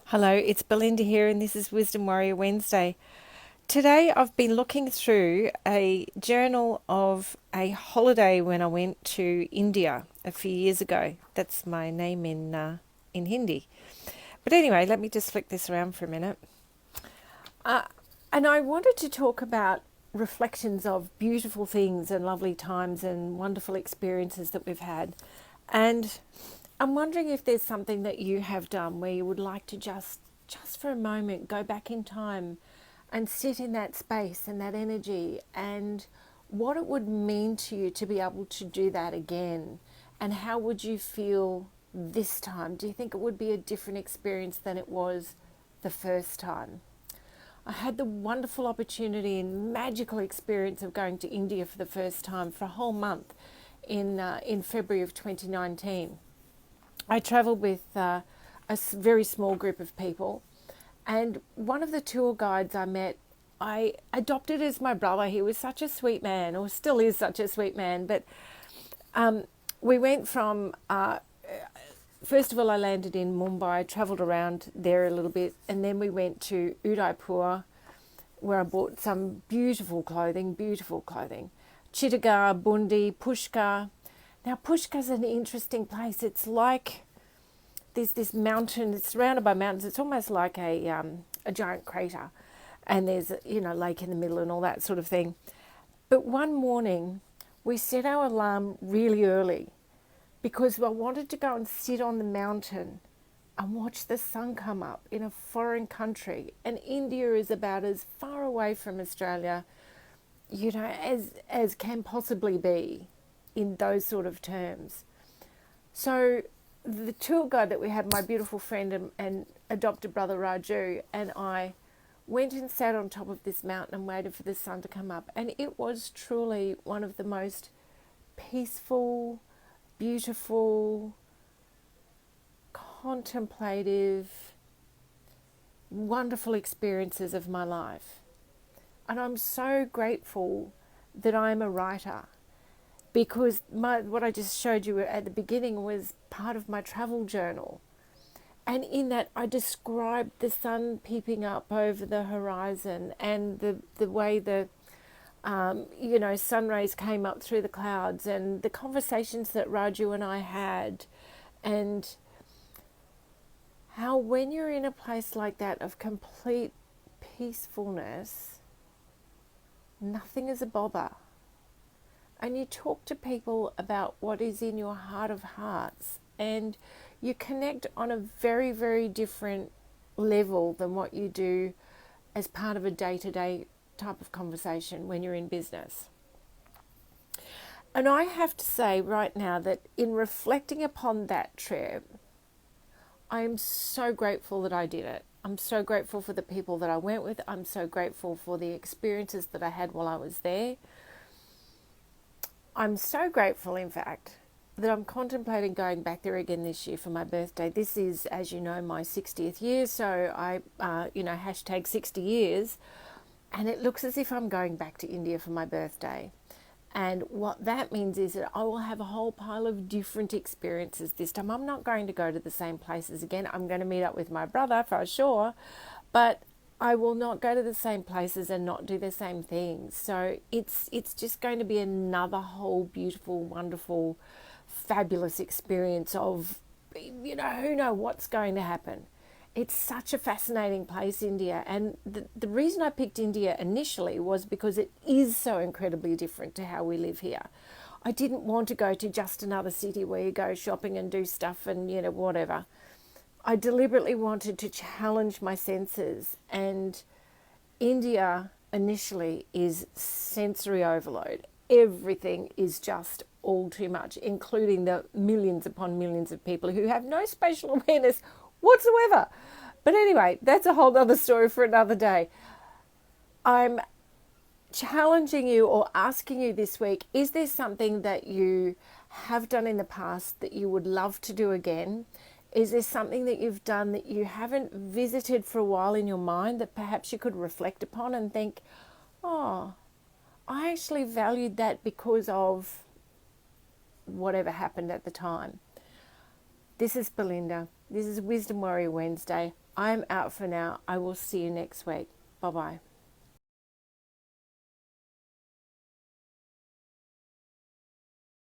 Hello, it's Belinda here, and this is Wisdom Warrior Wednesday. Today, I've been looking through a journal of a holiday when I went to India a few years ago. That's my name in Hindi. But anyway, let me just flick this around for a minute. Uh, and I wanted to talk about reflections of beautiful things and lovely times and wonderful experiences that we've had. And I'm wondering if there's something that you have done where you would like to just for a moment, go back in time and sit in that space and that energy and what it would mean to you to be able to do that again. And how would you feel this time? Do you think it would be a different experience than it was the first time? I had the wonderful opportunity and magical experience of going to India for the first time for a whole month in February of 2019. I travelled with very small group of people, and one of the tour guides I met, I adopted as my brother. He was such a sweet man, or still is such a sweet man. But we went from, first of all, I landed in Mumbai, travelled around there a little bit, and then we went to Udaipur, where I bought some beautiful clothing. Chittagar, Bundi, Pushkar. Now, Pushkar's an interesting place. It's like there's this mountain. It's surrounded by mountains. It's almost like a giant crater, and there's lake in the middle and all that sort of thing. But one morning, we set our alarm really early because I wanted to go and sit on the mountain and watch the sun come up in a foreign country. And India is about as far away from Australia, as can possibly be in those sort of terms. So the tour guide that we had, my beautiful friend and adopted brother Raju, and I went and sat on top of this mountain and waited for the sun to come up. And it was truly one of the most peaceful, beautiful, contemplative, wonderful experiences of my life. And I'm so grateful that I'm a writer, because what I just showed you at the beginning was part of my travel journal. And in that, I described the sun peeping up over the horizon and the way the sun rays came up through the clouds, and the conversations that Raju and I had, and how when you're in a place like that of complete peacefulness, nothing is a bother. And you talk to people about what is in your heart of hearts, and you connect on a very, very different level than what you do as part of a day-to-day type of conversation when you're in business. And I have to say right now that in reflecting upon that trip, I am so grateful that I did it. I'm so grateful for the people that I went with. I'm so grateful for the experiences that I had while I was there. I'm so grateful, in fact, that I'm contemplating going back there again this year for my birthday. This is, as you know, my 60th year, so I, hashtag 60 years, and it looks as if I'm going back to India for my birthday. And what that means is that I will have a whole pile of different experiences this time. I'm not going to go to the same places again. I'm going to meet up with my brother for sure, but I will not go to the same places and not do the same things. So it's just going to be another whole beautiful, wonderful, fabulous experience of, who knows what's going to happen. It's such a fascinating place, India. And the reason I picked India initially was because it is so incredibly different to how we live here. I didn't want to go to just another city where you go shopping and do stuff and, whatever. I deliberately wanted to challenge my senses, and India initially is sensory overload. Everything is just all too much, including the millions upon millions of people who have no spatial awareness whatsoever. But anyway, that's a whole other story for another day. I'm challenging you or asking you this week, is there something that you have done in the past that you would love to do again? Is there something that you've done that you haven't visited for a while in your mind that perhaps you could reflect upon and think, oh, I actually valued that because of whatever happened at the time? This is Belinda. This is Wisdom Warrior Wednesday. I'm out for now. I will see you next week. Bye bye.